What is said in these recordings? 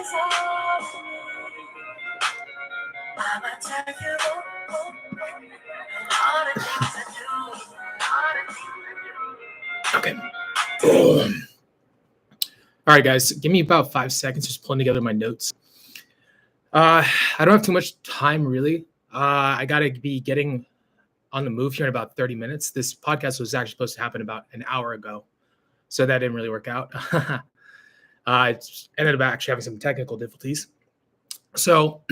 Okay. All right, guys, give me about 5 seconds just pulling together my notes. I don't have too much time, really. I got to be getting on the move here in about 30 minutes. This podcast was actually supposed to happen about an hour ago, so that didn't really work out. I ended up actually having some technical difficulties. So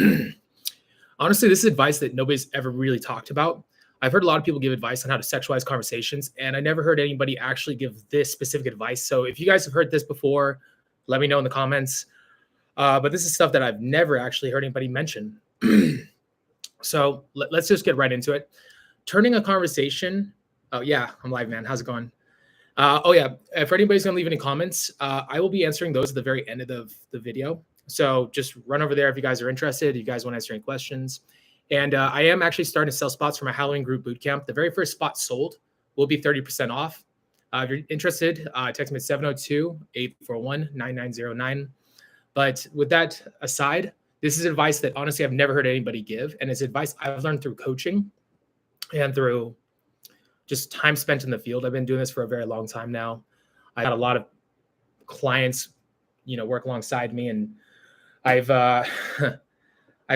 honestly, this is advice that nobody's ever really talked about. I've heard a lot of people give advice on how to sexualize conversations, and I never heard anybody actually give this specific advice. So if you guys have heard this before, let me know in the comments. But this is stuff that I've never actually heard anybody mention. So let's just get right into it. Turning a conversation. Oh, yeah, I'm live, man. How's it going? Oh, yeah. If anybody's going to leave any comments, I will be answering those at the very end of the video. So just run over there if you guys are interested. If you guys want to answer any questions. And I am actually starting to sell spots for my Halloween group bootcamp. The very first spot sold will be 30% off. If you're interested, text me at 702-841-9909. But with that aside, this is advice that honestly I've never heard anybody give. And it's advice I've learned through coaching and through just time spent in the field. I've been doing this for a very long time now. I had a lot of clients, work alongside me. And I've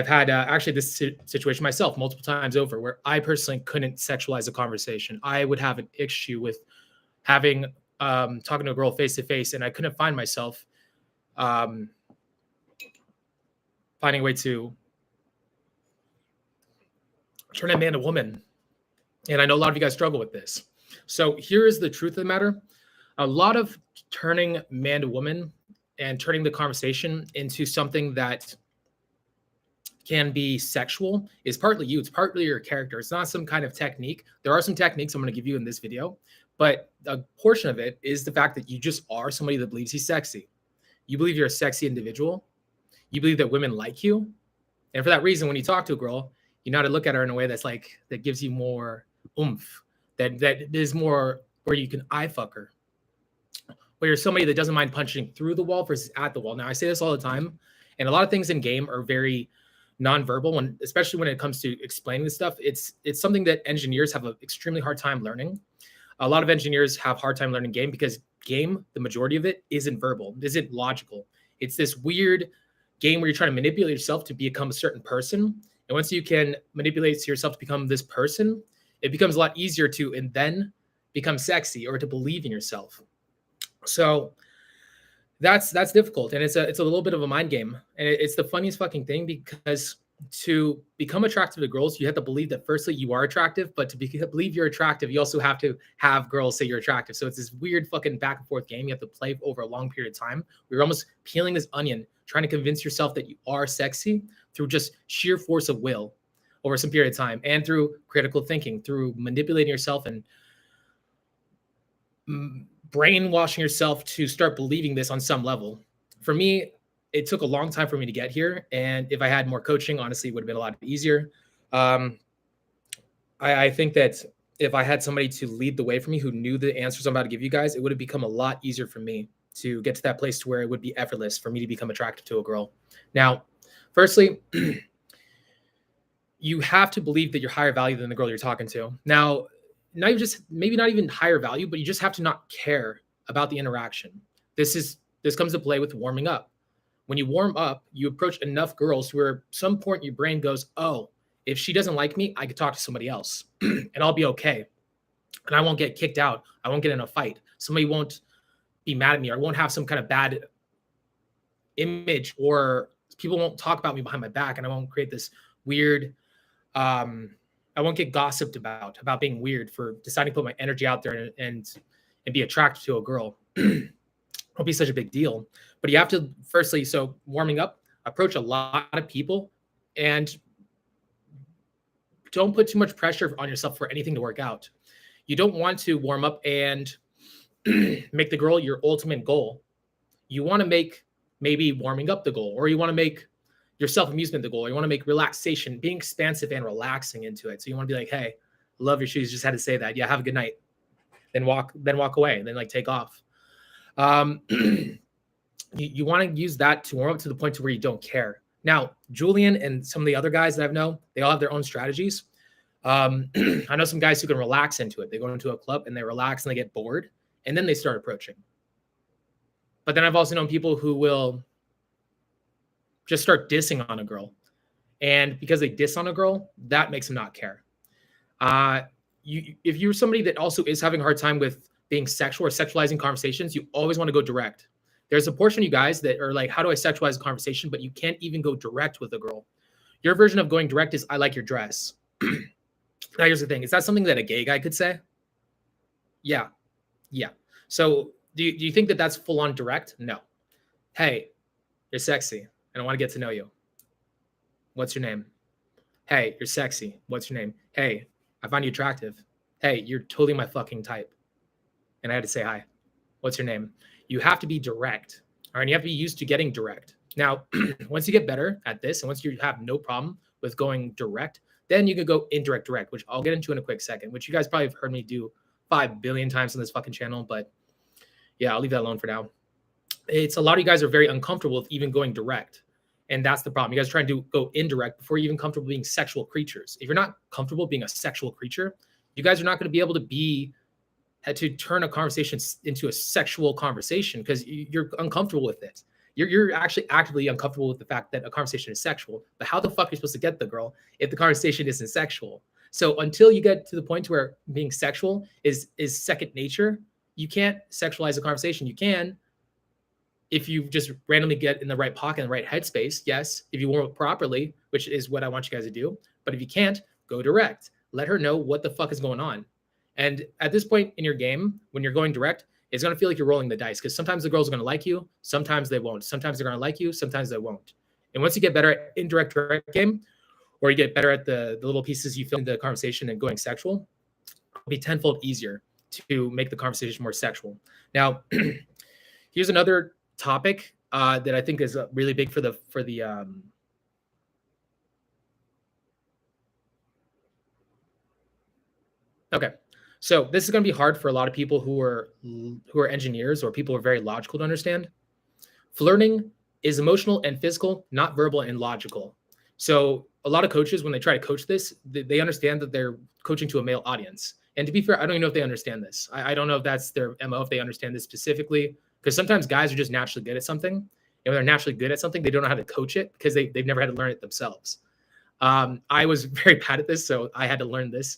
had actually this situation myself multiple times over where I personally couldn't sexualize a conversation. I would have an issue with having talking to a girl face to face, and I couldn't find myself finding a way to turn a man to woman. And I know a lot of you guys struggle with this. So here is the truth of the matter. A lot of turning man to woman and turning the conversation into something that can be sexual is partly you. It's partly your character. It's not some kind of technique. There are some techniques I'm going to give you in this video, but a portion of it is the fact that you just are somebody that believes he's sexy. You believe you're a sexy individual. You believe that women like you. And for that reason, when you talk to a girl, you know how to look at her in a way that gives you more oomph, that is more where you can eye fuck her, where you're somebody that doesn't mind punching through the wall versus at the wall. Now, I say this all the time, and a lot of things in game are very nonverbal, especially when it comes to explaining this stuff. It's something that engineers have an extremely hard time learning. A lot of engineers have a hard time learning game because game, the majority of it, isn't verbal, isn't logical. It's this weird game where you're trying to manipulate yourself to become a certain person. And once you can manipulate yourself to become this person, it becomes a lot easier to and then become sexy or to believe in yourself. So that's difficult, and it's a little bit of a mind game, and it's the funniest fucking thing because to become attractive to girls, you have to believe that firstly you are attractive, but to believe you're attractive, you also have to have girls say you're attractive. So it's this weird fucking back and forth game you have to play over a long period of time. You're almost peeling this onion, trying to convince yourself that you are sexy through just sheer force of will over some period of time, and through critical thinking, through manipulating yourself and brainwashing yourself to start believing this on some level. For me, it took a long time for me to get here. And if I had more coaching, honestly, it would have been a lot easier. I think that if I had somebody to lead the way for me who knew the answers I'm about to give you guys, it would have become a lot easier for me to get to that place to where it would be effortless for me to become attracted to a girl. Now, firstly, you have to believe that you're higher value than the girl you're talking to. Now, maybe not even higher value, but you just have to not care about the interaction. This comes to play with warming up. When you warm up, you approach enough girls where at some point your brain goes, oh, if she doesn't like me, I could talk to somebody else and I'll be okay. And I won't get kicked out. I won't get in a fight. Somebody won't be mad at me, or I won't have some kind of bad image, or people won't talk about me behind my back, and I won't create this weird, I won't get gossiped about being weird for deciding to put my energy out there and be attracted to a girl. Won't be such a big deal. But you have to firstly, so warming up, approach a lot of people and don't put too much pressure on yourself for anything to work out. You don't want to warm up and make the girl your ultimate goal. You want to make maybe warming up the goal, or you want to make your self-amusement the goal. You want to make relaxation, being expansive and relaxing into it. So you want to be like, hey, love your shoes. Just had to say that. Yeah, have a good night. Then walk away, and then like take off. you want to use that to warm up to the point to where you don't care. Now, Julian and some of the other guys that I've known, they all have their own strategies. I know some guys who can relax into it. They go into a club and they relax and they get bored, and then they start approaching. But then I've also known people who will just start dissing on a girl. And because they diss on a girl, that makes them not care. If you're somebody that also is having a hard time with being sexual or sexualizing conversations, you always want to go direct. There's a portion of you guys that are like, how do I sexualize a conversation? But you can't even go direct with a girl. Your version of going direct is, I like your dress. Now, here's the thing. Is that something that a gay guy could say? Yeah. So do you think that that's full on direct? No. Hey, you're sexy, and I want to get to know you. What's your name? Hey, you're sexy. What's your name? Hey, I find you attractive. Hey, you're totally my fucking type. And I had to say hi. What's your name? You have to be direct. All right. And you have to be used to getting direct. Now, once you get better at this, and once you have no problem with going direct, then you can go indirect direct, which I'll get into in a quick second, which you guys probably have heard me do 5 billion times on this fucking channel. But yeah, I'll leave that alone for now. It's a lot of you guys are very uncomfortable with even going direct. And that's the problem. You guys are trying to go indirect before you're even comfortable being sexual creatures. If you're not comfortable being a sexual creature, you guys are not going to be able to turn a conversation into a sexual conversation because you're uncomfortable with it. You're actually actively uncomfortable with the fact that a conversation is sexual. But how the fuck are you supposed to get the girl if the conversation isn't sexual? So until you get to the point where being sexual is second nature, you can't sexualize a conversation. You can if you just randomly get in the right pocket, in the right headspace. Yes, if you warm up properly, which is what I want you guys to do. But if you can't, go direct. Let her know what the fuck is going on. And at this point in your game, when you're going direct, it's going to feel like you're rolling the dice because sometimes the girls are going to like you. Sometimes they won't. Sometimes they're going to like you. Sometimes they won't. And once you get better at indirect direct game, or you get better at the little pieces you fill in the conversation and going sexual, it'll be tenfold easier to make the conversation more sexual. Now, here's another topic that I think is really big for the okay. So this is going to be hard for a lot of people who are engineers or people who are very logical to understand. Flirting is emotional and physical, not verbal and logical. So a lot of coaches, when they try to coach this, they understand that they're coaching to a male audience. And to be fair, I don't even know if they understand this. I don't know if that's their MO, if they understand this specifically, because sometimes guys are just naturally good at something. And when they're naturally good at something, they don't know how to coach it because they've never had to learn it themselves. I was very bad at this, so I had to learn this.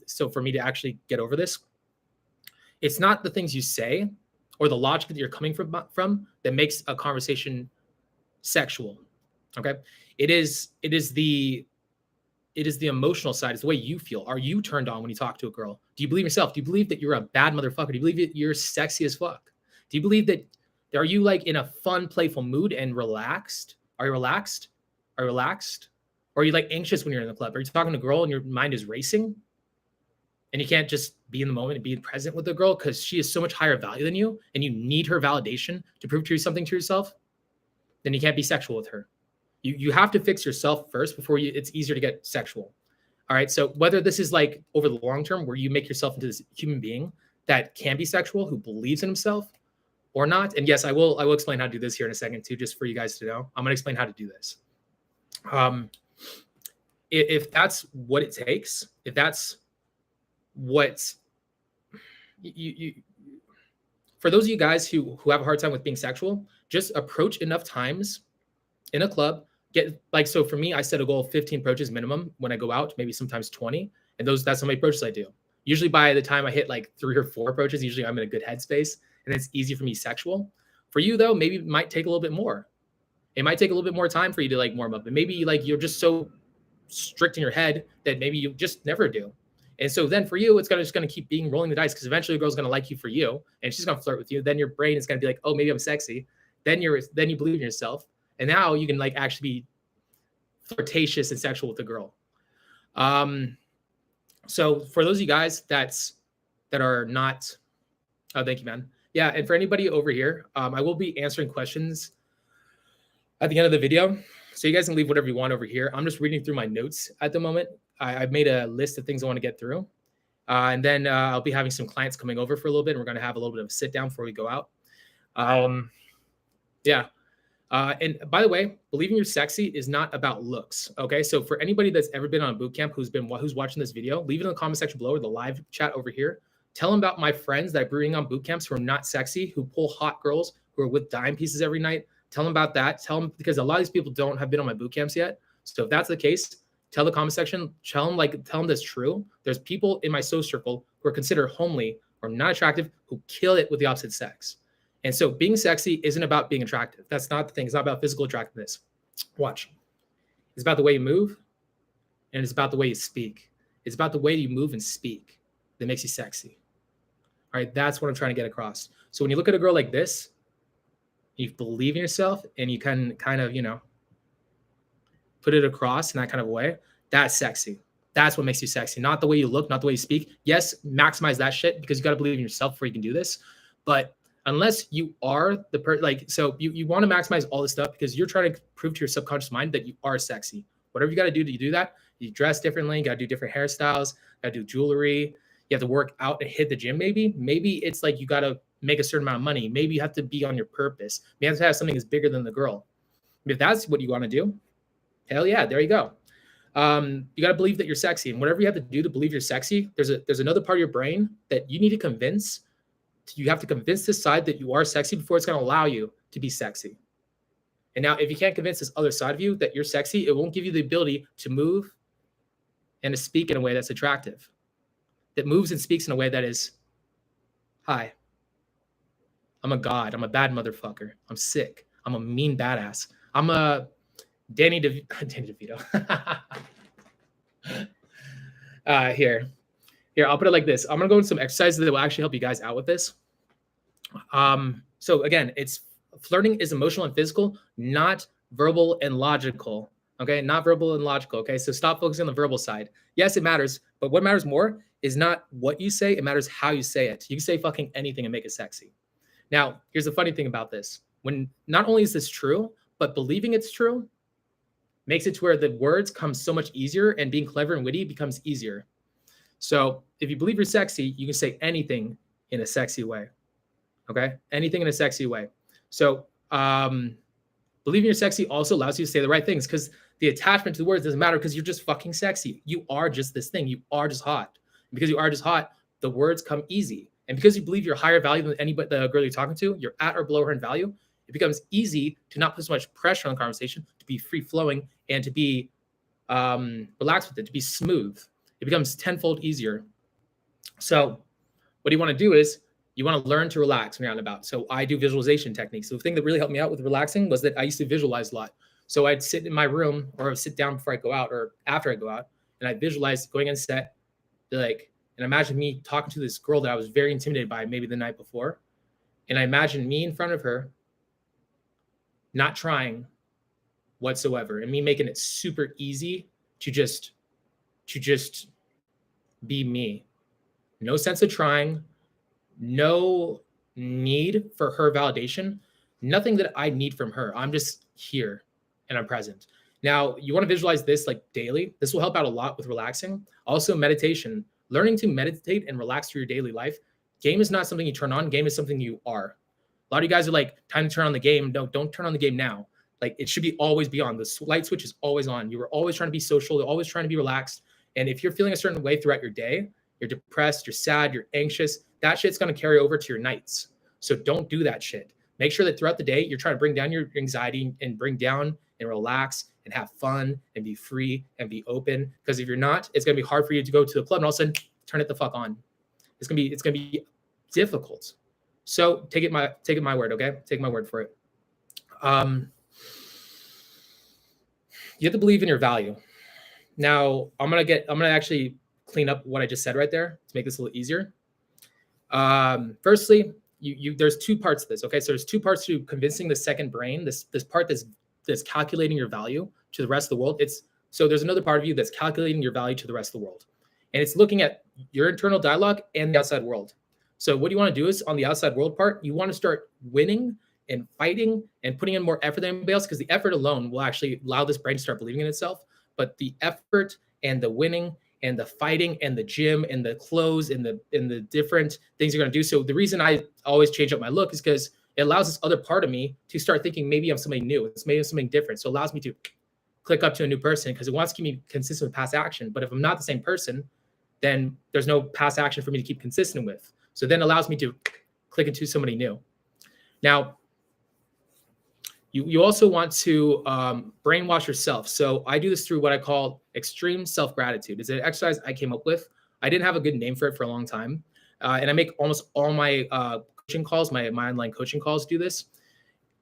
So for me to actually get over this, it's not the things you say or the logic that you're coming from that makes a conversation sexual. Okay. It is the emotional side. It's the way you feel. Are you turned on when you talk to a girl? Do you believe yourself? Do you believe that you're a bad motherfucker? Do you believe that you're sexy as fuck? Do you believe that, are you like in a fun, playful mood and relaxed? Are you relaxed? Or are you like anxious when you're in the club? Are you talking to a girl and your mind is racing? And you can't just be in the moment and be present with the girl because she is so much higher value than you and you need her validation to prove something to yourself? Then you can't be sexual with her. You have to fix yourself first before it's easier to get sexual. All right. So whether this is like over the long term where you make yourself into this human being that can be sexual, who believes in himself or not. And yes, I will explain how to do this here in a second too, just for you guys to know. I'm going to explain how to do this. If that's what it takes, if that's what you for those of you guys who have a hard time with being sexual, just approach enough times in a club. Get like, so for me, I set a goal of 15 approaches minimum when I go out, maybe sometimes 20. And that's how many approaches I do. Usually by the time I hit like 3 or 4 approaches, usually I'm in a good headspace and it's easy for me sexual. For you though, maybe it might take a little bit more. It might take a little bit more time for you to like warm up. And maybe like you're just so strict in your head that maybe you just never do. And so then for you, it's just going to keep rolling the dice because eventually a girl's going to like you for you and she's going to flirt with you. Then your brain is going to be like, oh, maybe I'm sexy. Then you believe in yourself. And now you can like actually be flirtatious and sexual with the girl. So for those of you guys that are not, oh, thank you, man. Yeah. And for anybody over here, I will be answering questions at the end of the video. So you guys can leave whatever you want over here. I'm just reading through my notes at the moment. I've made a list of things I want to get through. And then I'll be having some clients coming over for a little bit. And we're going to have a little bit of a sit down before we go out. Yeah. And by the way, believing you're sexy is not about looks. Okay. So for anybody that's ever been on a boot camp who's watching this video, leave it in the comment section below or the live chat over here. Tell them about my friends that I bring on boot camps who are not sexy, who pull hot girls, who are with dime pieces every night. Tell them about that. Tell them, because a lot of these people don't have been on my boot camps yet. So if that's the case, tell the comment section, tell them that's true. There's people in my social circle who are considered homely or not attractive who kill it with the opposite sex. And so being sexy isn't about being attractive. That's not the thing. It's not about physical attractiveness. Watch. It's about the way you move, and it's about the way you speak. It's about the way you move and speak that makes you sexy. All right, that's what I'm trying to get across. So when you look at a girl like this, you believe in yourself and you can kind of, put it across in that kind of way, that's sexy. That's what makes you sexy. Not the way you look, not the way you speak. Yes, maximize that shit because you got to believe in yourself before you can do this. But unless you are the so you want to maximize all this stuff because you're trying to prove to your subconscious mind that you are sexy. Whatever you got to do that. You dress differently, you got to do different hairstyles, got to do jewelry. You have to work out and hit the gym. Maybe it's like you got to make a certain amount of money. Maybe you have to be on your purpose. You have to have something that's bigger than the girl. If that's what you want to do, hell yeah, there you go. You got to believe that you're sexy, and whatever you have to do to believe you're sexy, there's another part of your brain that you need to convince. You have to convince this side that you are sexy before it's going to allow you to be sexy. And now, if you can't convince this other side of you that you're sexy, it won't give you the ability to move and to speak in a way that's attractive, that moves and speaks in a way that is, hi, I'm a god. I'm a bad motherfucker. I'm sick. I'm a mean badass. I'm a Danny DeVito. Here, I'll put it like this. I'm going to go into some exercises that will actually help you guys out with this. So again, flirting is emotional and physical, not verbal and logical. Okay. Not verbal and logical. Okay. So stop focusing on the verbal side. Yes, it matters, but what matters more is not what you say. It matters how you say it. You can say fucking anything and make it sexy. Now, here's the funny thing about this. When not only is this true, but believing it's true makes it to where the words come so much easier and being clever and witty becomes easier. So if you believe you're sexy, you can say anything in a sexy way. Okay? Anything in a sexy way. So believing you're sexy also allows you to say the right things because the attachment to the words doesn't matter because you're just fucking sexy. You are just this thing. You are just hot. And because you are just hot, the words come easy. And because you believe you're higher value than anybody, the girl you're talking to, you're at or below her in value, it becomes easy to not put so much pressure on the conversation, to be free-flowing and to be relaxed with it, to be smooth. It becomes tenfold easier. So what you want to do is you want to learn to relax when you're out and about. So I do visualization techniques. So the thing that really helped me out with relaxing was that I used to visualize a lot. So I'd sit in my room or sit down before I go out or after I go out, and I visualize going on set, and imagine me talking to this girl that I was very intimidated by maybe the night before. And I imagine me in front of her, not trying whatsoever, and me making it super easy to just be me. No sense of trying, no need for her validation, nothing that I need from her. I'm just here and I'm present. Now, you want to visualize this like daily. This will help out a lot with relaxing. Also, meditation. Learning to meditate and relax through your daily life. Game is not something you turn on. Game is something you are. A lot of you guys are like, time to turn on the game. No, don't turn on the game now. Like, it should always be on. The light switch is always on. You are always trying to be social. You're always trying to be relaxed. And if you're feeling a certain way throughout your day, you're depressed, you're sad, you're anxious, that shit's going to carry over to your nights. So don't do that shit. Make sure that throughout the day, you're trying to bring down your anxiety and bring down and relax and have fun and be free and be open. Because if you're not, it's going to be hard for you to go to the club and all of a sudden turn it the fuck on. It's going to be difficult. So take it my word, okay? Take my word for it. You have to believe in your value. Now, I'm gonna actually clean up what I just said right there to make this a little easier. Firstly, there's two parts to this, okay? So there's two parts to convincing the second brain, this part that's calculating your value to the rest of the world. So there's another part of you that's calculating your value to the rest of the world. And it's looking at your internal dialogue and the outside world. So what you want to do is on the outside world part, you want to start winning and fighting and putting in more effort than anybody else, because the effort alone will actually allow this brain to start believing in itself. But the effort and the winning and the fighting and the gym and the clothes and the different things you're going to do. So the reason I always change up my look is because it allows this other part of me to start thinking maybe I'm somebody new. It's maybe something different. So it allows me to click up to a new person because it wants to keep me consistent with past action. But if I'm not the same person, then there's no past action for me to keep consistent with. So then it allows me to click into somebody new. Now, you also want to brainwash yourself. So I do this through what I call extreme self-gratitude. It's an exercise I came up with. I didn't have a good name for it for a long time. And I make almost all my coaching calls, my online coaching calls do this.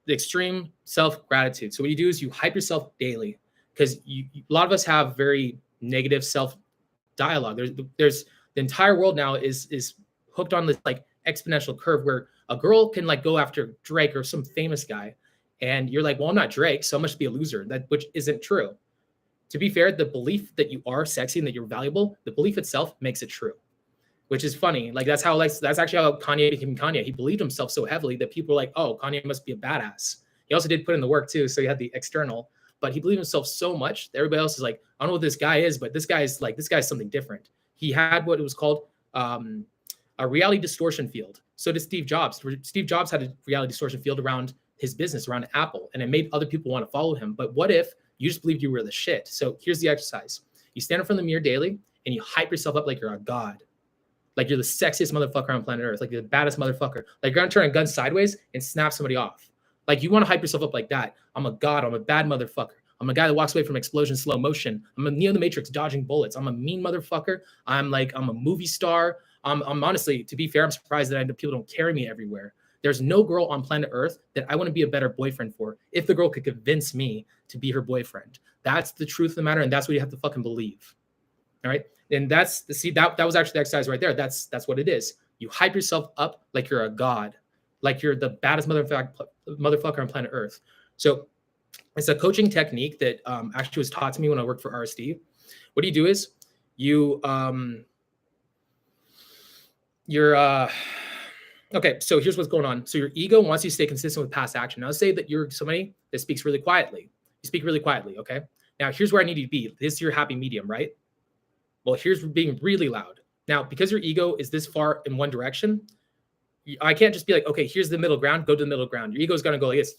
The extreme self-gratitude. So what you do is you hype yourself daily because a lot of us have very negative self-dialogue. There's the entire world now is hooked on this like exponential curve where a girl can like go after Drake or some famous guy. And you're like, well, I'm not Drake, so I must be a loser, which isn't true. To be fair, the belief that you are sexy and that you're valuable, the belief itself makes it true, which is funny. Like that's actually how Kanye became Kanye. He believed himself so heavily that people were like, oh, Kanye must be a badass. He also did put in the work too, so he had the external, but he believed himself so much that everybody else is like, I don't know what this guy is, but this guy's something different. He had what it was called a reality distortion field. So did Steve Jobs. Steve Jobs had a reality distortion field around his business, around Apple, and it made other people want to follow him. But what if you just believed you were the shit? So here's the exercise. You stand in front of the mirror daily and you hype yourself up like you're a god. Like you're the sexiest motherfucker on planet Earth. Like you're the baddest motherfucker. Like you're gonna turn a gun sideways and snap somebody off. Like you want to hype yourself up like that. I'm a god. I'm a bad motherfucker. I'm a guy that walks away from explosion slow motion. I'm a Neo in the Matrix dodging bullets. I'm a mean motherfucker. I'm a movie star. I'm honestly, to be fair, I'm surprised that people don't carry me everywhere. There's no girl on planet Earth that I want to be a better boyfriend for if the girl could convince me to be her boyfriend. That's the truth of the matter, and that's what you have to fucking believe. All right? And that was actually the exercise right there. That's what it is. You hype yourself up like you're a god, like you're the baddest motherfucker on planet Earth. So it's a coaching technique that actually was taught to me when I worked for RSD. What you do is okay, so here's what's going on. So your ego wants you to stay consistent with past action. Now, let's say that you're somebody that speaks really quietly. You speak really quietly, okay? Now, here's where I need you to be. This is your happy medium, right? Well, here's being really loud. Now, because your ego is this far in one direction, I can't just be like, okay, here's the middle ground, go to the middle ground. Your ego is going to go like this,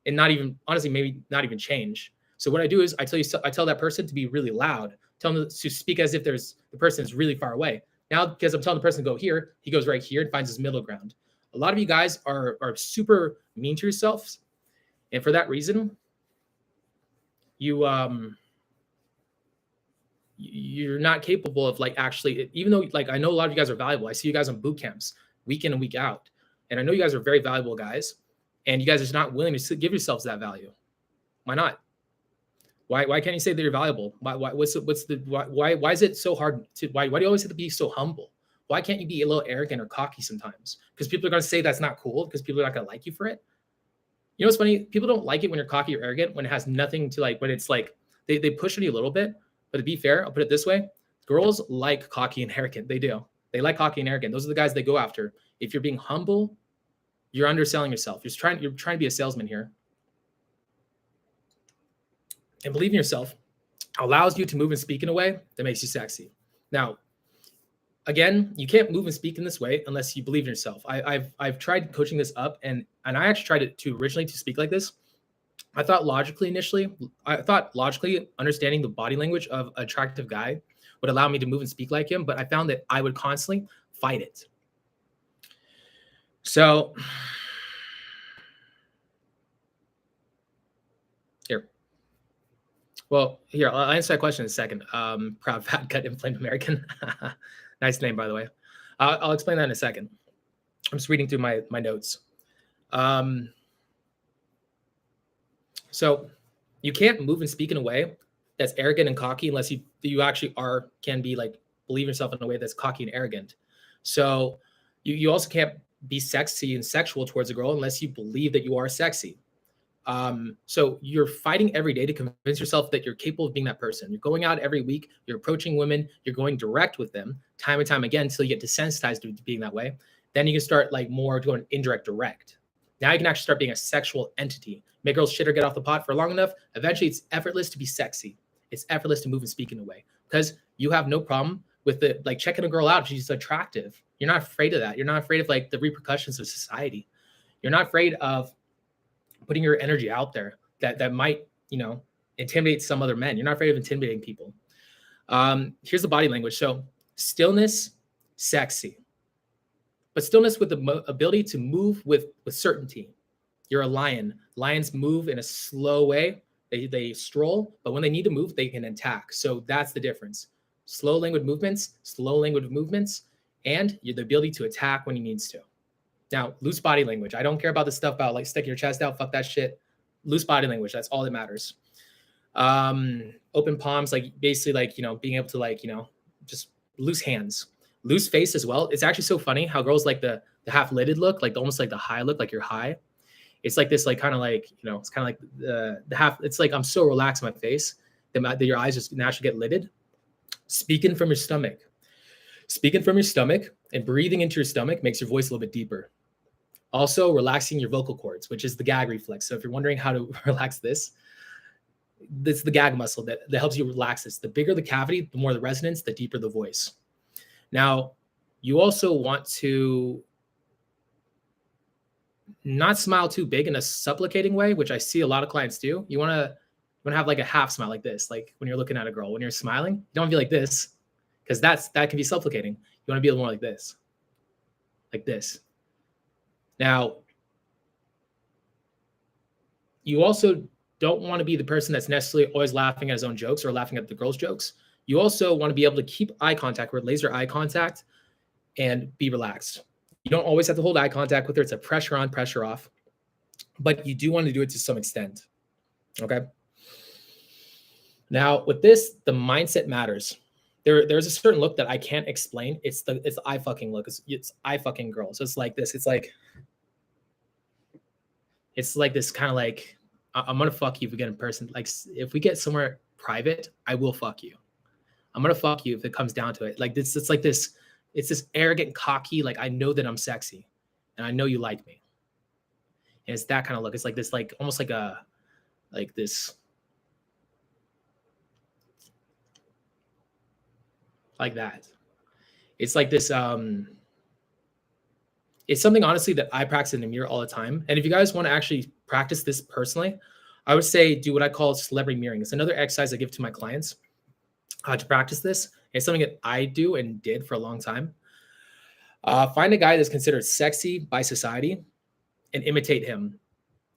and not even, honestly, maybe not even change. So what I do is I tell that person to be really loud, tell them to speak as if the person is really far away. Now, because I'm telling the person to go here, he goes right here and finds his middle ground. A lot of you guys are super mean to yourselves. And for that reason, you're not capable of like actually, even though like I know a lot of you guys are valuable. I see you guys on boot camps week in and week out. And I know you guys are very valuable guys. And you guys are just not willing to give yourselves that value. Why not? Why can't you say that you're valuable? Why is it so hard to why do you always have to be so humble? Why can't you be a little arrogant or cocky sometimes? Because people are going to say that's not cool because people are not going to like you for it. You know what's funny? People don't like it when you're cocky or arrogant, when it has nothing to like, when it's like they push on you a little bit. But to be fair, I'll put it this way. Girls like cocky and arrogant. They do. They like cocky and arrogant. Those are the guys they go after. If you're being humble, you're underselling yourself. You're trying to be a salesman here. And believing in yourself allows you to move and speak in a way that makes you sexy. Now, again, you can't move and speak in this way unless you believe in yourself. I've tried coaching this up, and I actually tried it to originally to speak like this. I thought logically understanding the body language of an attractive guy would allow me to move and speak like him, but I found that I would constantly fight it. So here, I'll answer that question in a second. Proud, fat, gut, inflamed American. Nice name, by the way. I'll explain that in a second. I'm just reading through my notes. So you can't move and speak in a way that's arrogant and cocky unless you actually can be like believe yourself in a way that's cocky and arrogant. So you also can't be sexy and sexual towards a girl unless you believe that you are sexy. So you're fighting every day to convince yourself that you're capable of being that person. You're going out every week, you're approaching women, you're going direct with them time and time again until you get desensitized to being that way. Then you can start like more going indirect direct. Now you can actually start being a sexual entity. Make girls shit or get off the pot for long enough. Eventually it's effortless to be sexy. It's effortless to move and speak in a way because you have no problem with like checking a girl out if she's attractive. You're not afraid of that. You're not afraid of like the repercussions of society. You're not afraid of putting your energy out there that might, intimidate some other men. You're not afraid of intimidating people. Here's the body language. So stillness, sexy, but stillness with the ability to move with certainty. You're a lion. Lions move in a slow way. They stroll, but when they need to move, they can attack. So that's the difference. Slow language movements, and the ability to attack when he needs to. Now, loose body language. I don't care about the stuff about like sticking your chest out. Fuck that shit. Loose body language. That's all that matters. Open palms, like basically like, being able to like, just loose hands, loose face as well. It's actually so funny how girls like the half lidded look, like almost like the high look, like you're high. It's like this, like kind of like, it's kind of like the half, it's like I'm so relaxed in my face that your eyes just naturally get lidded. Speaking from your stomach and breathing into your stomach makes your voice a little bit deeper. Also relaxing your vocal cords, which is the gag reflex. So if you're wondering how to relax this is the gag muscle that helps you relax this. The bigger the cavity, the more the resonance, the deeper the voice. Now, you also want to not smile too big in a supplicating way, which I see a lot of clients do. You want to have like a half smile like this, like when you're looking at a girl. When you're smiling, you don't want to be like this, because that can be supplicating. You want to be a little more like this. Like this. Now, you also don't want to be the person that's necessarily always laughing at his own jokes or laughing at the girl's jokes. You also want to be able to keep eye contact, or laser eye contact, and be relaxed. You don't always have to hold eye contact with her. It's a pressure on, pressure off. But you do want to do it to some extent. Okay? Now, with this, the mindset matters. There's a certain look that I can't explain. It's the I fucking look. It's I fucking girl. So it's like this. It's like this kind of like, I'm going to fuck you if we get in person. Like if we get somewhere private, I will fuck you. I'm going to fuck you if it comes down to it. Like this, it's like this, it's this arrogant, cocky, like I know that I'm sexy and I know you like me. And it's that kind of look. It's like this, like almost like this, like that. It's like this, it's something honestly that I practice in the mirror all the time. And if you guys want to actually practice this personally, I would say do what I call celebrity mirroring. It's another exercise I give to my clients to practice this. It's something that I do and did for a long time. Find a guy that's considered sexy by society and imitate him.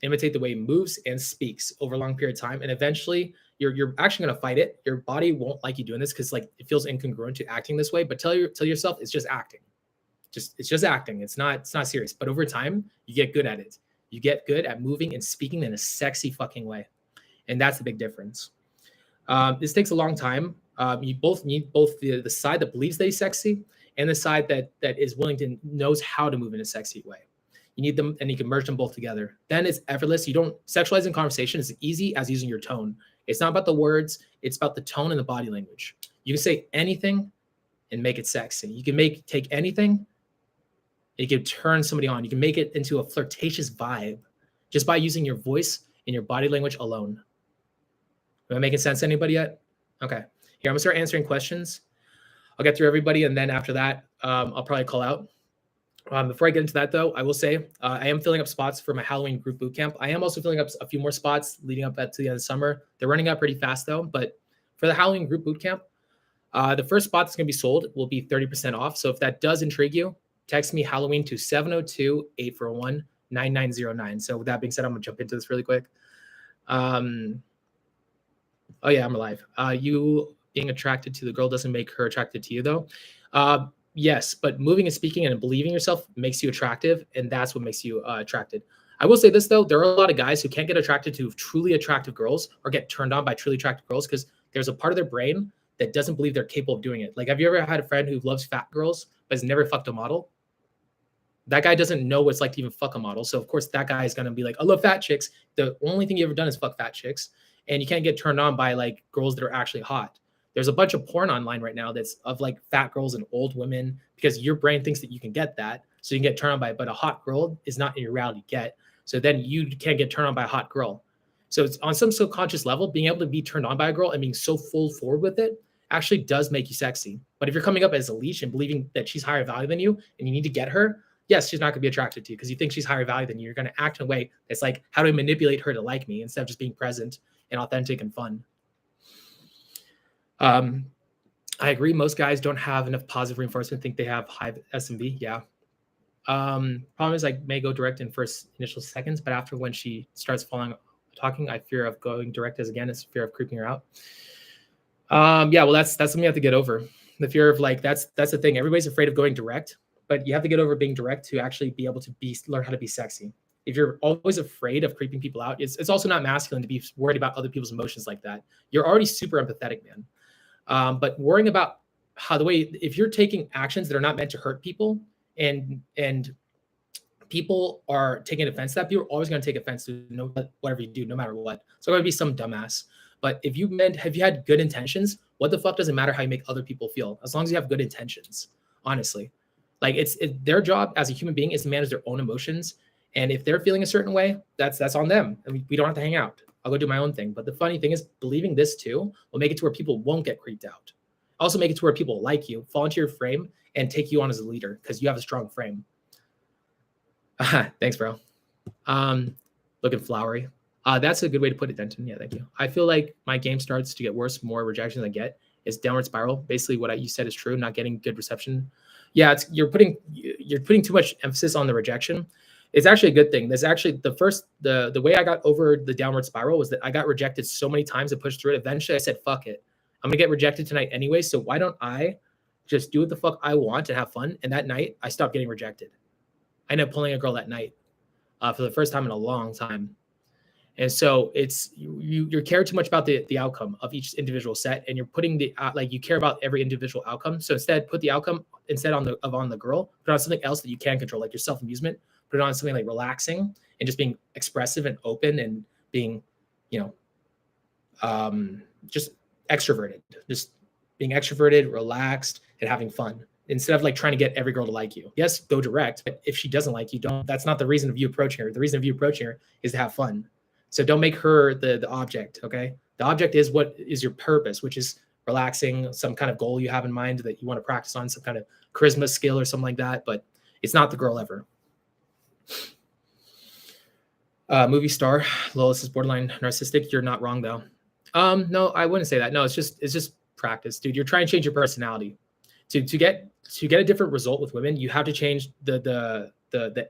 Imitate the way he moves and speaks over a long period of time. And eventually you're actually going to fight it. Your body won't like you doing this because like it feels incongruent to acting this way, but tell yourself it's just acting. It's just acting. It's not serious. But over time, you get good at it. You get good at moving and speaking in a sexy fucking way. And that's the big difference. This takes a long time. You both need both the side that believes they're sexy and the side that is willing to knows how to move in a sexy way. You need them and you can merge them both together. Then it's effortless. You don't sexualize in conversation as easy as using your tone. It's not about the words. It's about the tone and the body language. You can say anything and make it sexy. You can take anything. You can turn somebody on. You can make it into a flirtatious vibe just by using your voice and your body language alone. Am I making sense to anybody yet? Okay. Here, I'm going to start answering questions. I'll get through everybody, and then after that, I'll probably call out. Before I get into that, though, I will say I am filling up spots for my Halloween group bootcamp. I am also filling up a few more spots leading up to the end of summer. They're running out pretty fast, though. But for the Halloween group bootcamp, the first spot that's going to be sold will be 30% off. So if that does intrigue you, text me Halloween to 702-841-9909. So with that being said, I'm going to jump into this really quick. Oh, yeah, I'm alive. You being attracted to the girl doesn't make her attracted to you, though. Yes, but moving and speaking and believing yourself makes you attractive, and that's what makes you attracted. I will say this, though. There are a lot of guys who can't get attracted to truly attractive girls or get turned on by truly attractive girls because there's a part of their brain that doesn't believe they're capable of doing it. Like, have you ever had a friend who loves fat girls but has never fucked a model? That guy doesn't know what it's like to even fuck a model. So, of course, that guy is going to be like, I love fat chicks. The only thing you've ever done is fuck fat chicks. And you can't get turned on by, like, girls that are actually hot. There's a bunch of porn online right now that's of, like, fat girls and old women because your brain thinks that you can get that. So you can get turned on by it. But a hot girl is not in your reality yet. So then you can't get turned on by a hot girl. So it's on some subconscious level, being able to be turned on by a girl and being so full forward with it actually does make you sexy. But if you're coming up as a leash and believing that she's higher value than you and you need to get her, yes, she's not going to be attracted to you because you think she's higher value than you. You're going to act in a way that's like, how do I manipulate her to like me instead of just being present and authentic and fun. I agree. Most guys don't have enough positive reinforcement. Think they have high SMV. Yeah. Problem is I may go direct in first initial seconds, but after when she starts talking, I fear of going direct as again, it's fear of creeping her out. Yeah, well, that's something you have to get over. The fear of like, that's the thing. Everybody's afraid of going direct, but you have to get over being direct to actually be able to learn how to be sexy. If you're always afraid of creeping people out, it's also not masculine to be worried about other people's emotions like that. You're already super empathetic, man. But worrying about if you're taking actions that are not meant to hurt people and people are taking offense to that, people are always going to take offense to whatever you do, no matter what. So it's going to be some dumbass. But if you had good intentions, what the fuck does it matter how you make other people feel? As long as you have good intentions, honestly. Like it's their job as a human being is to manage their own emotions. And if they're feeling a certain way, that's on them. I mean, we don't have to hang out. I'll go do my own thing. But the funny thing is, believing this too will make it to where people won't get creeped out. Also make it to where people like you, fall into your frame, and take you on as a leader because you have a strong frame. Thanks, bro. Looking flowery. That's a good way to put it, Denton. Yeah, thank you. I feel like my game starts to get worse the more rejections I get. It's downward spiral. Basically, what you said is true. Not getting good reception. Yeah, you're putting too much emphasis on the rejection. It's actually a good thing. That's actually the way I got over the downward spiral was that I got rejected so many times and pushed through it. Eventually, I said, "Fuck it, I'm gonna get rejected tonight anyway. So why don't I just do what the fuck I want and have fun?" And that night, I stopped getting rejected. I ended up pulling a girl that night for the first time in a long time. And so it's you care too much about the outcome of each individual set, and you're putting you care about every individual outcome. So instead, put the outcome on the girl, put on something else that you can control, like your self amusement. Put it on something like relaxing and just being expressive and open and being, just extroverted, just being extroverted, relaxed, and having fun. Instead of like trying to get every girl to like you. Yes, go direct, but if she doesn't like you, that's not the reason of you approaching her. The reason of you approaching her is to have fun. So don't make her the object, okay? The object is what is your purpose, which is relaxing, some kind of goal you have in mind that you want to practice on, some kind of charisma skill or something like that, but it's not the girl ever. Movie star, Lois is borderline narcissistic. You're not wrong though. No, I wouldn't say that. No, it's just practice, dude. You're trying to change your personality. To get a different result with women, you have to change the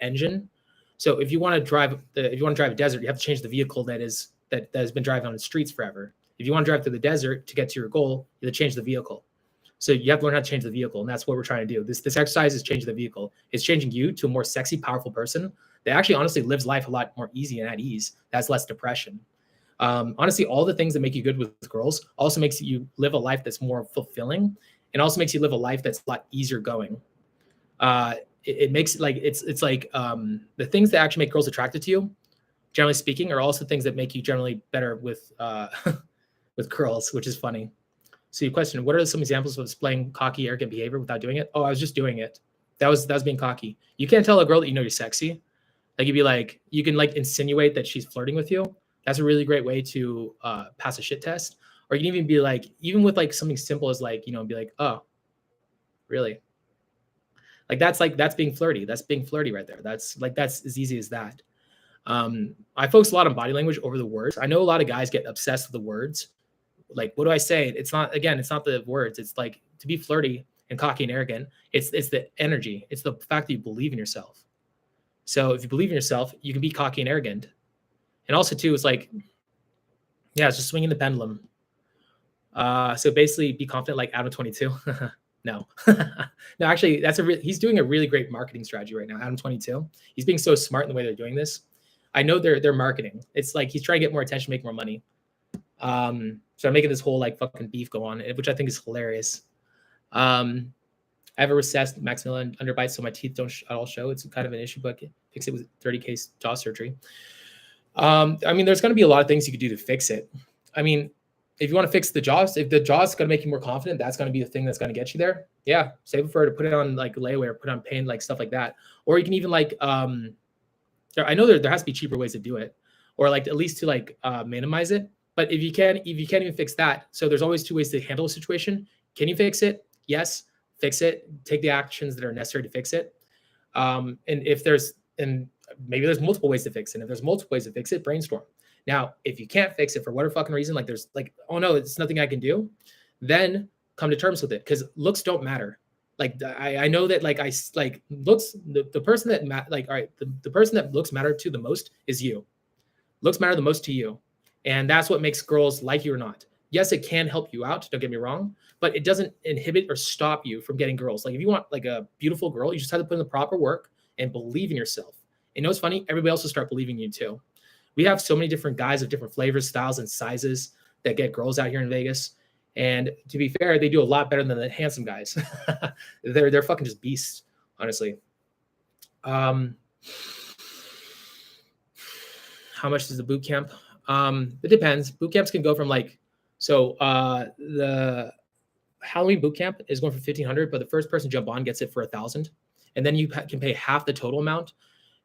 engine. So if you want to drive a desert, you have to change the vehicle that has been driving on the streets forever. If you want to drive through the desert to get to your goal, you have to change the vehicle. So you have to learn how to change the vehicle, and that's what we're trying to do. This exercise is changing the vehicle. It's changing you to a more sexy, powerful person that actually honestly lives life a lot more easy and at ease. That's less depression. Honestly, all the things that make you good with girls also makes you live a life that's more fulfilling, and also makes you live a life that's a lot easier going. It makes it like it's like the things that actually make girls attracted to you, generally speaking, are also things that make you generally better with with girls, which is funny. So you question, what are some examples of displaying cocky, arrogant behavior without doing it? Oh, I was just doing it. That was being cocky. You can't tell a girl that you know you're sexy. Like you'd be like, you can like insinuate that she's flirting with you. That's a really great way to pass a shit test. Or you can even be like, even with like something simple as like, be like, oh, really? That's being flirty. That's being flirty right there. That's as easy as that. I focus a lot on body language over the words. I know a lot of guys get obsessed with the words. Like, what do I say? It's not the words. It's like, to be flirty and cocky and arrogant, it's the energy. It's the fact that you believe in yourself. So if you believe in yourself, you can be cocky and arrogant. And also too, it's like, yeah, it's just swinging the pendulum. So basically be confident like Adam 22. No, no, actually he's doing a really great marketing strategy right now. Adam 22, he's being so smart in the way they're doing this. I know they're marketing. It's like, he's trying to get more attention, make more money. So I'm making this whole like fucking beef go on, which I think is hilarious. I have a recessed maxilla underbite, so my teeth don't at all show. It's kind of an issue, but fix it with 30K jaw surgery. I mean, there's going to be a lot of things you could do to fix it. I mean, if you want to fix the jaws, if the jaws going to make you more confident, that's going to be the thing that's going to get you there. Yeah, save it for her to put it on like layaway or put on pain, like stuff like that. Or you can even like, I know there has to be cheaper ways to do it, or like at least to like minimize it. But if you can't even fix that, so there's always two ways to handle a situation. Can you fix it? Yes, fix it. Take the actions that are necessary to fix it. And maybe there's multiple ways to fix it. And if there's multiple ways to fix it, brainstorm. Now, if you can't fix it for whatever fucking reason, like there's like, oh no, it's nothing I can do, then come to terms with it, because looks don't matter. Like I know that like looks, the person that all right, the person that looks matter to the most is you. Looks matter the most to you, and that's what makes girls like you or not. Yes, it can help you out, don't get me wrong, but it doesn't inhibit or stop you from getting girls. Like if you want like a beautiful girl, you just have to put in the proper work and believe in yourself. And you know what's funny? Everybody else will start believing in you too. We have so many different guys of different flavors, styles, and sizes that get girls out here in Vegas. And to be fair, they do a lot better than the handsome guys. They're fucking just beasts, honestly. How much is the boot camp? It depends. Boot camps can go from like, the Halloween Bootcamp is going for $1,500, but the first person jump on gets it for $1,000, and then you can pay half the total amount.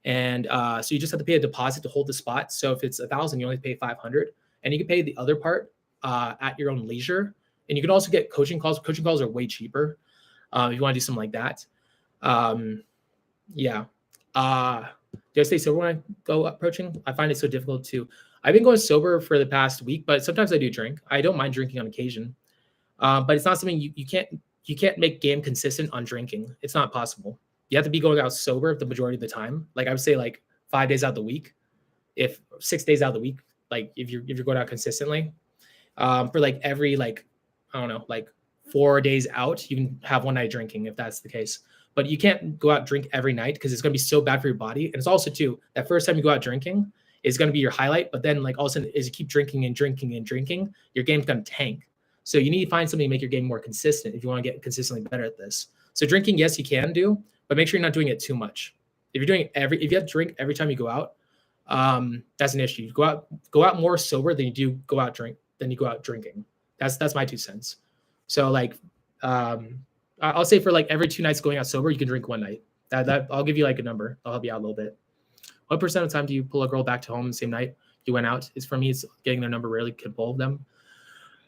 And so you just have to pay a deposit to hold the spot. So if it's $1,000, you only pay $500, and you can pay the other part at your own leisure. And you can also get coaching calls. Coaching calls are way cheaper if you want to do something like that. Yeah. Do I stay sober when I go approaching? I find it so difficult to. I've been going sober for the past week, but sometimes I do drink. I don't mind drinking on occasion, but it's not something you can't make game consistent on drinking. It's not possible. You have to be going out sober the majority of the time. Like I would say, like 5 days out of the week, if 6 days out of the week, like if you're going out consistently, for like every like I don't know, like 4 days out, you can have one night drinking if that's the case. But you can't go out and drink every night because it's going to be so bad for your body. And it's also too that first time you go out drinking is going to be your highlight. But then like all of a sudden, as you keep drinking and drinking and drinking, your game's going to tank. So you need to find something to make your game more consistent if you want to get consistently better at this. So drinking, yes, you can do, but make sure you're not doing it too much. If you're doing if you have to drink every time you go out, that's an issue. You go out more sober than you do go out drinking. That's my 2 cents. So like, I'll say for like every 2 nights going out sober, you can drink 1 night. That I'll give you like a number. I'll help you out a little bit. What % of the time do you pull a girl back to home the same night you went out? It's for me, it's getting their number. Rarely can pull them.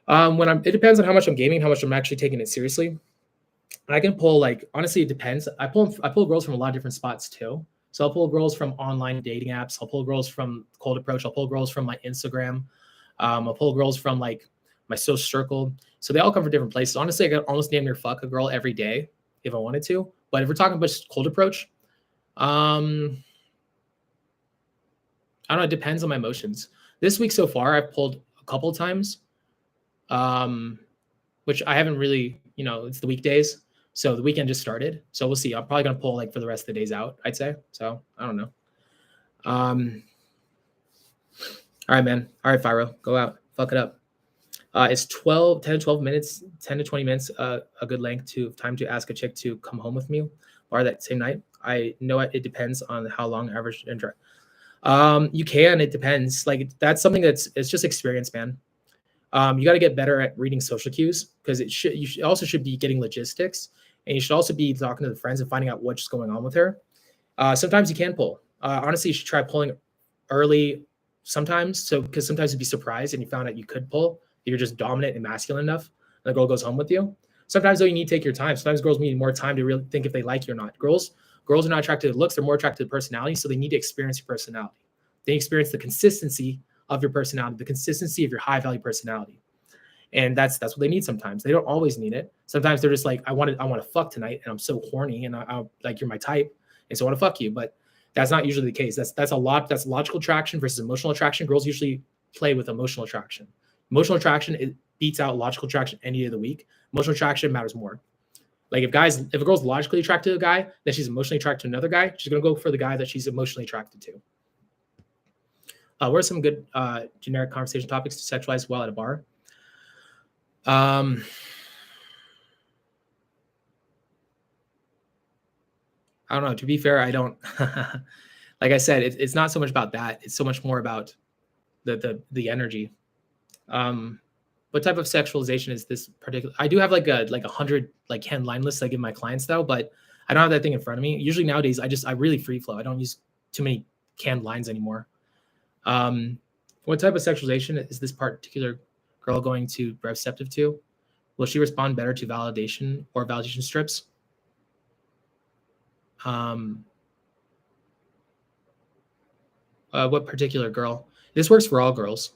It depends on how much I'm gaming, how much I'm actually taking it seriously. I can pull like, honestly, it depends. I pull girls from a lot of different spots too. So I'll pull girls from online dating apps. I'll pull girls from Cold Approach. I'll pull girls from my Instagram. I'll pull girls from like my social circle. So they all come from different places. Honestly, I could almost damn near fuck a girl every day if I wanted to. But if we're talking about just Cold Approach, I don't know. It depends on my emotions. This week so far, I've pulled a couple times, which I haven't really, it's the weekdays. So the weekend just started. So we'll see. I'm probably going to pull like for the rest of the days out, I'd say. So I don't know. All right, man. All right, Fyro, go out. Fuck it up. It's 10 to 12 minutes, 10 to 20 minutes, a good length to time to ask a chick to come home with me or that same night. I know it depends on how long average intro. You can, it depends. Like that's something it's just experience, man. You got to get better at reading social cues because you should be getting logistics, and you should also be talking to the friends and finding out what's going on with her. Sometimes you can pull. Honestly, you should try pulling early sometimes. So because sometimes you'd be surprised and you found out you could pull. You're just dominant and masculine enough, and the girl goes home with you. Sometimes though, you need to take your time. Sometimes girls need more time to really think if they like you or not. Girls are not attracted to looks; they're more attracted to personality. So they need to experience your personality. They experience the consistency of your personality, the consistency of your high value personality, and that's what they need. Sometimes they don't always need it. Sometimes they're just like, I want to fuck tonight, and I'm so horny, and I like you're my type, and so I want to fuck you. But that's not usually the case. That's logical attraction versus emotional attraction. Girls usually play with emotional attraction. Emotional attraction, it beats out logical attraction any day of the week. Emotional attraction matters more. Like if a girl's logically attracted to a guy, then she's emotionally attracted to another guy, she's going to go for the guy that she's emotionally attracted to. What are some good generic conversation topics to sexualize while at a bar? I don't know. To be fair, I don't. Like I said, it's not so much about that. It's so much more about the energy. What type of sexualization is this particular? I do have like a 100 like hand line lists I give my clients though, but I don't have that thing in front of me. Usually nowadays I really free flow. I don't use too many canned lines anymore. What type of sexualization is this particular girl going to be receptive to? Will she respond better to validation or validation strips? What particular girl? This works for all girls.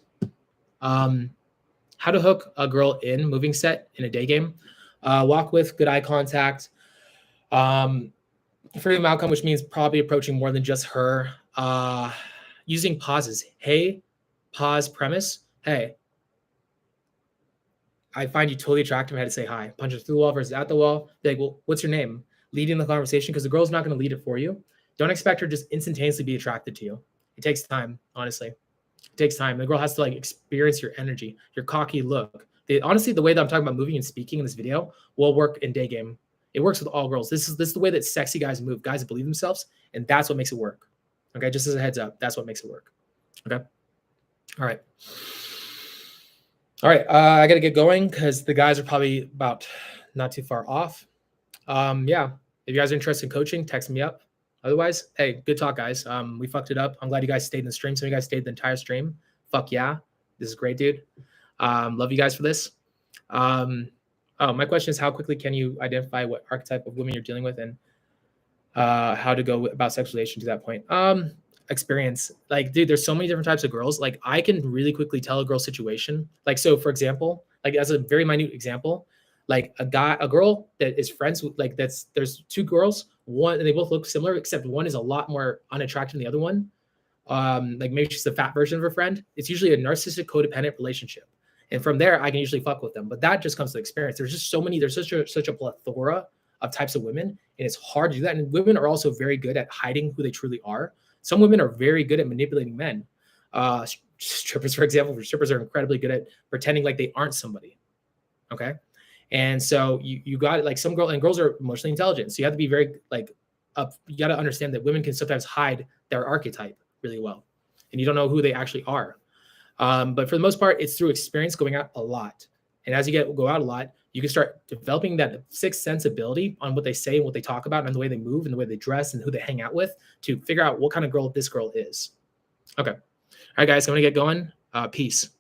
How to hook a girl in moving set in a day game. Walk with good eye contact. Freedom outcome, which means probably approaching more than just her. Using pauses. Hey, pause, premise. Hey, I find you totally attractive. I had to say hi. Punch her through the wall versus at the wall. Be like, well, what's your name? Leading the conversation, because the girl's not going to lead it for you. Don't expect her to just instantaneously be attracted to you. It takes time, honestly. It takes time. The girl has to like experience your energy, your cocky look. Honestly, the way that I'm talking about moving and speaking in this video will work in day game. It works with all girls. This is the way that sexy guys move. Guys that believe themselves, and that's what makes it work. Okay, just as a heads up, that's what makes it work. Okay. All right. All right. I got to get going because the guys are probably about not too far off. Yeah. If you guys are interested in coaching, text me up. Otherwise, hey, good talk, guys. We fucked it up. I'm glad you guys stayed in the stream. Some of you guys stayed the entire stream. Fuck yeah. This is great, dude. Love you guys for this. My question is, how quickly can you identify what archetype of women you're dealing with and how to go about sexualization to that point? Experience. Like, dude, there's so many different types of girls. Like, I can really quickly tell a girl's situation. Like, so for example, like as a very minute example, like a girl that is friends with, like there's two girls, one, and they both look similar, except one is a lot more unattractive than the other one. Like maybe she's the fat version of her friend. It's usually a narcissistic codependent relationship. And from there, I can usually fuck with them. But that just comes to experience. There's just so many, there's such a plethora of types of women, and it's hard to do that. And women are also very good at hiding who they truly are. Some women are very good at manipulating men. Strippers, for example, strippers are incredibly good at pretending like they aren't somebody. Okay. And so you got like some girls are emotionally intelligent. So you have to be very like you got to understand that women can sometimes hide their archetype really well, and you don't know who they actually are. But for the most part, it's through experience, going out a lot. And as you go out a lot, you can start developing that sixth sense ability on what they say and what they talk about and the way they move and the way they dress and who they hang out with to figure out what kind of girl this girl is. Okay. All right, guys, I'm going to get going. Peace.